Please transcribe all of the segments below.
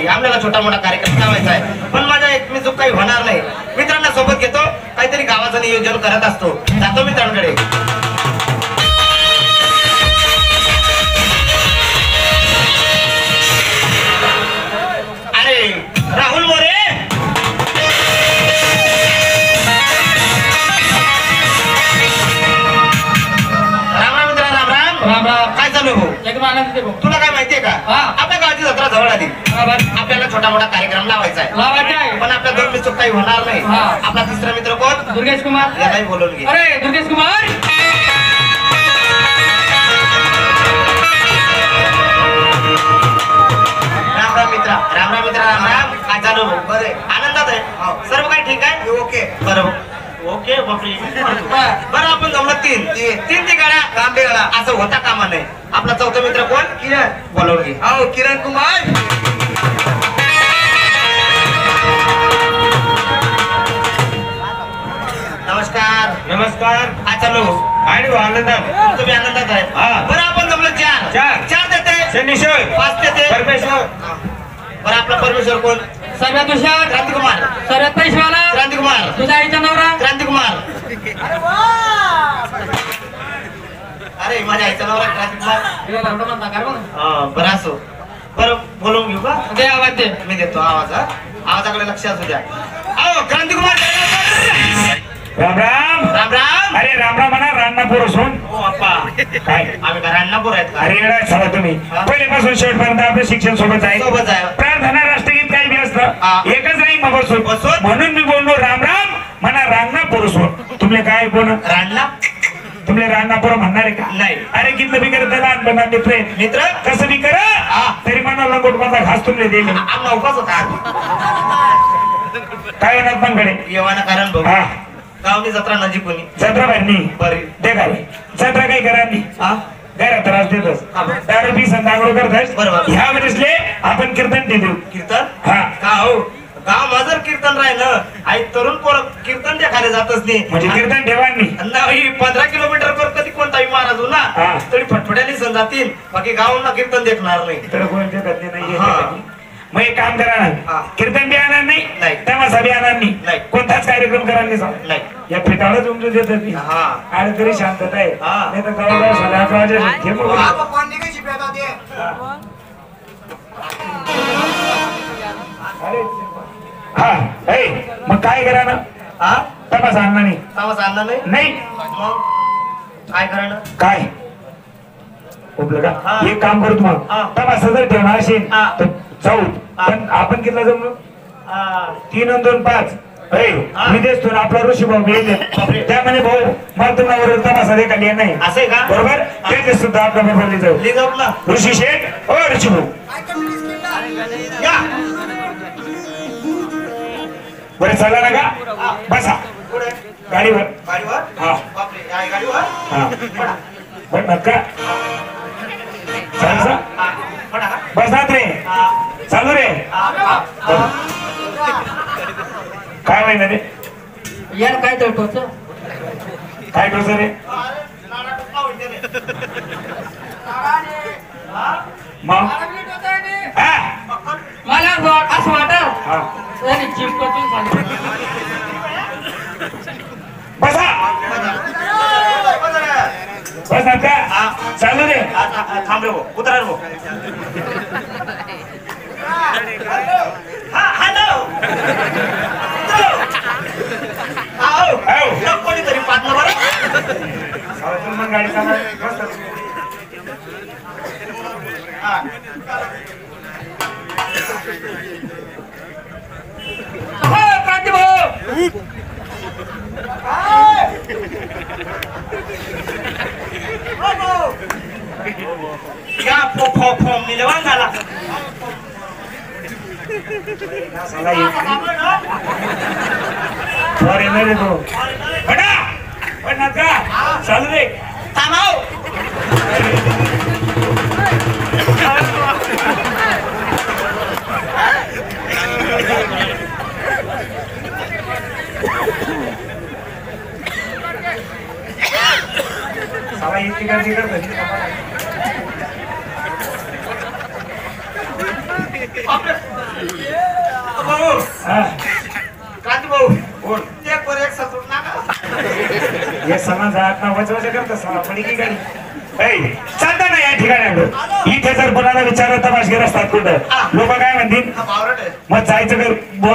आपल्याला छोटा मोठा कार्यक्रम लावायचा आहे, पण माझ्या एकमी चूक काही होणार नाही. मित्रांना सोबत घेतो, काहीतरी गावाचं नियोजन करत असतो. जातो मित्रांकडे. अरे राहुल मोरे, काय चालू हो? तुला काय माहितीये का, आपल्या गावाची जत्रा जवळ आली, आपल्याला छोटा मोठा कार्यक्रम लावायचा आहे, पण आपल्या दोन मित्र काही होणार नाही. आपला तिसरा मित्र कोण? दुर्गेश कुमार. यालाही बोलवून घे. अरे दुर्गेश कुमार, राम राम मित्रा. राम राम मित्रा. राम राम. काय चालू हो? बरे, आनंदात आहे? सर्व काही ठीक आहे? ओके. बरोबर. ओके बापरे. बरं आपण जमलं तीन ती गाड्या कांबे गाडा असं होता कामा नाही. आपला चौथा मित्र कोण? किरण. बोलवून घे. हो किरण कुमार. नमस्कार. नमस्कार. काय चालू? आणि आनंदात. तुम्ही आनंदात आहे? बरं आपण जमलं चार चार चार देते, शनीश्वर, 5 देते परमेश्वर. बरं आपला परमेश्वर कोण? सर्वात हुशार क्रांतिकुमार. सर्वात पैशावाला क्रांतिकुमार. तुझा आईचा नवरा क्रांतिकुमार. अरे माझ्या आईचा नवरा क्रांतिकुमार. बरं असो. बरं बोलवून घेऊ का? दे आवाज दे. मी देतो आवाज. आवाजाकडे लक्ष असू द्या. अहो क्रांतिकुमार. राम राम. राम राम. अरे राम राम म्हणा. रान्नापूर असून हो अप्पा. काय आम्ही का रान्नापूर आहेत का? अरे येणार झाला तुम्ही. पहिल्यापासून शेवटपर्यंत आपलं शिक्षण सोबत आहे. सोबत आहे. प्रार्थना राष्ट्रगीत काही बी असतं, एकच नाही मग बसून. म्हणून मी बोललो राम राम म्हणा. रान्नापूर असून तुम्ही काय बोल रान्ना तुम्ही रान्नापूर म्हणणार आहे का? नाही. अरे किती बी करत लहानपणा मित्र कसं बी करा तरी मला लंगोट माझा घास तुमले देईल. आम्हाला उपास होता. काय होणार पण कडे येवाना कारण बघू. हा गावनी जत्रा नजीक कोणी जत्रा बाहेरनी बरी दे काय जत्रा काही करा नाही. घरात त्रास देतोस दारू पी संदागडो करतास. बरोबर. ह्या वेळेसले आपण कीर्तन देतो. कीर्तन हा का हो? गाव माझं कीर्तन राहिलं. आई तरुण पोर कीर्तन देखाले जातच नाही. म्हणजे कीर्तन ठेवा नाही. 15 किलोमीटर पर कधी कोणताही महाराज हो ना तरी फटफट्याने सण जातील. बाकी गावांना कीर्तन देखणार नाही. तर कोणते तज्ञ नाही. मग एक काम करा ना, कीर्तन बी आणणार नाही, तमाशा बी आणणार नाही, कोणताच कार्यक्रम करा नाही. या पिठाला तुमचं देतात मी. आणि तरी शांतता आहे. नाही तर गावाला साडे 11 हा मग काय करा ना. तमाशा आणणार नाही. तमाशा आणणार नाही. नाही मग काय करणार? काय उपलं का? एक काम करतो मग. तमाशा जर ठेवणार असेल तर जाऊ. पण आपण किती जमलो? 3 आणि 2 5. मी देतो ना. आपला ऋषी भाऊ मिळते त्यामध्ये भाऊ मला तुम्हाला तमाशा देखा नाही असं आहे का? बरोबर. ते सुद्धा आपल्या बरोबर जाऊ. ले जाऊ ना. ऋषी शेठ ओ ऋषी भाऊ या. बरं चला ना का? बसा पुढे गाडीवर. गाडीवर. हा बापरे या गाडीवर. हा पडा. बरं नका चालसा पडा का? बसनात रे. चालू रे. काय होईना रे? यार काय तर टोच काय टोच रे? मग मला असं वाटत चिपकून सांगितलं. बसा बसनात का? चालू रे. थांब रे भाऊ. उतरा रे भाऊ. हॅलो. कोणीतरी पाहत बरं. मग गाडी चालू. क्रांती भाऊ या फॉर्म मिळवा झाला. येणार तो पण का चालू रे. थांबाव. सगळा इतकी गर्दी करत हा. क्रांती भाऊ कोण? एक वर एक सतूट ना हे समाज हात ना वचवच करत समा पडी की गाडी ऐ चालता ना या ठिकाणी आलो इथे जर कोणाला विचारत तमाशगीर असतात कुठं लोक काय म्हणतील बावरट आहे मग जायचं का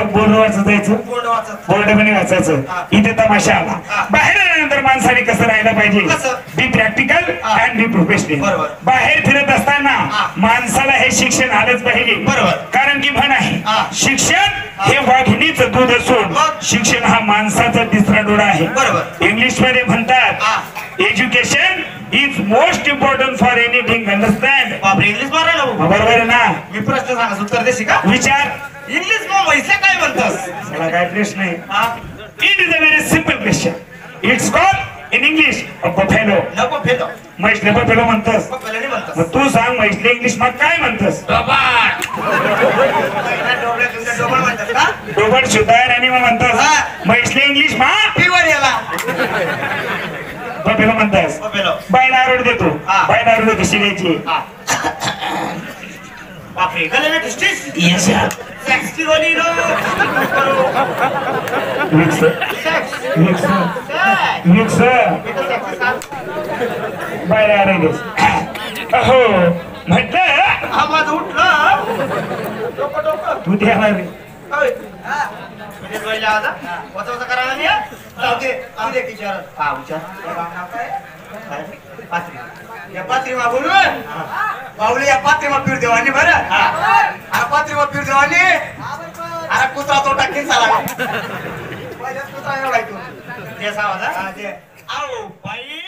बोर्ड वाचत जायचं बोर्ड वाचत बोर्ड म्हणे वाचायचं इथे तमाशा आला बाहेर आल्यानंतर माणसाने कसं राहायला पाहिजे कसं? बी प्रॅक्टिकल अँड बी प्रोफेशनल बरोबर. बाहेर फिरत असताना माणसाला हे शिक्षण आलंच पाहिजे बरोबर. कारण की म्हण आहे हा. शिक्षण हे वाघिणीचं दूध असून मग? शिक्षण हा माणसाचा तिसरा डोळा आहे बरोबर. इंग्लिश मध्ये म्हणतात education is most important for anything understand बापरे इंग्लिश मारा ना भाऊ. बरोबर आहे ना मी प्रश्न सांगा उत्तर देशी का विचार इंग्लिश मग वैसे काय म्हणतस मला काय प्रश्न आहे it is a very simple question it's called in English a buffalo नको फेलो म्हैसले बफेलो म्हणतस पहिले म्हणतस मग तू सांग म्हैसले इंग्लिश मग काय म्हणतस डोबळ म्हणतात का डोबट शुद्धायर आणि मग म्हणतस हा. म्हैसले इंग्लिश मा पिवर याला बफेलो म्हणतस फेलो बायला आरोड देतो हा. बायला आरोड कशी द्यायची बापरे गले डिस्ट्रिक्ट येस यार सेक्स की गोली रो मिक्स सेक्स मिक्स मिक्स बायला आरोड देस अहो म्हटलं आवाज उठला डोकं डोकं तू द्यायला रे होय म्हणजे पहिला आवाज वचवचा करायला नाही आऊ दे विचार हा विचार पात्री या पात्री मा बोलू बावली या पात्री मा पीर देवानी बरं हा पात्री मा पीर देवानी अरे कुत्रा तो टाकीन साला पहिल्याच कुत्रा एवढा आहे तू ते आवाज हा ते आओ बाई